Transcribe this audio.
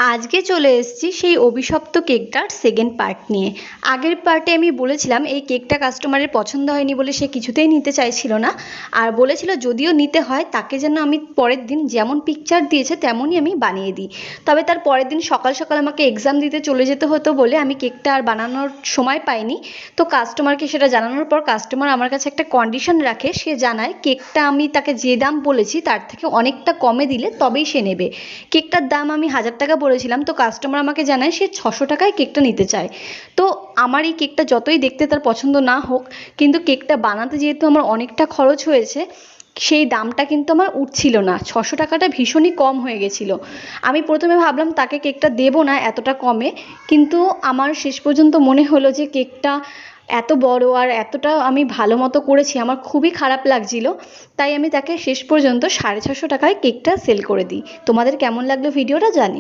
আজকে চলে এসেছি সেই অভিশপ্ত কেকটার সেকেন্ড পার্ট নিয়ে। আগের পার্টে আমি বলেছিলাম এই কেকটা কাস্টমারের পছন্দ হয়নি বলে সে কিছুতেই নিতে চাইছিল না, আর বলেছিল যদিও নিতে হয় তাকে যেন আমি পরের দিন যেমন পিকচার দিয়েছে তেমনই আমি বানিয়ে দিই। তবে তার পরের দিন সকাল সকাল আমাকে এক্সাম দিতে চলে যেতে হতো বলে আমি কেকটা আর বানানোর সময় পাইনি। তো কাস্টমারকে সেটা জানানোর পর কাস্টমার আমার কাছে একটা কন্ডিশন রাখে, সে জানায় কেকটা আমি তাকে যে দাম বলেছি তার থেকে অনেকটা কমে দিলে তবেই সে নেবে। কেকটার দাম আমি 1000 টাকা বলেছিলাম, তো কাস্টমার আমাকে জানায় সে 600 টাকায় কেকটা নিতে চায়। তো আমার এই কেকটা যতই দেখতে তার পছন্দ না হোক, কিন্তু কেকটা বানাতে যেহেতু আমার অনেকটা খরচ হয়েছে, সেই দামটা কিন্তু আমার উঠছিল না। 600 টাকাটা ভীষণই কম হয়ে গেছিলো। আমি প্রথমে ভাবলাম তাকে কেকটা দেবো না এতটা কমে, কিন্তু আমার শেষ পর্যন্ত মনে হলো যে কেকটা এত বড় আর এতটা আমি ভালো মতো করেছি, আমার খুবই খারাপ লাগছিল। তাই আমি তাকে শেষ পর্যন্ত 650 টাকায় কেকটা সেল করে দিই। তোমাদের কেমন লাগলো ভিডিওটা জানি।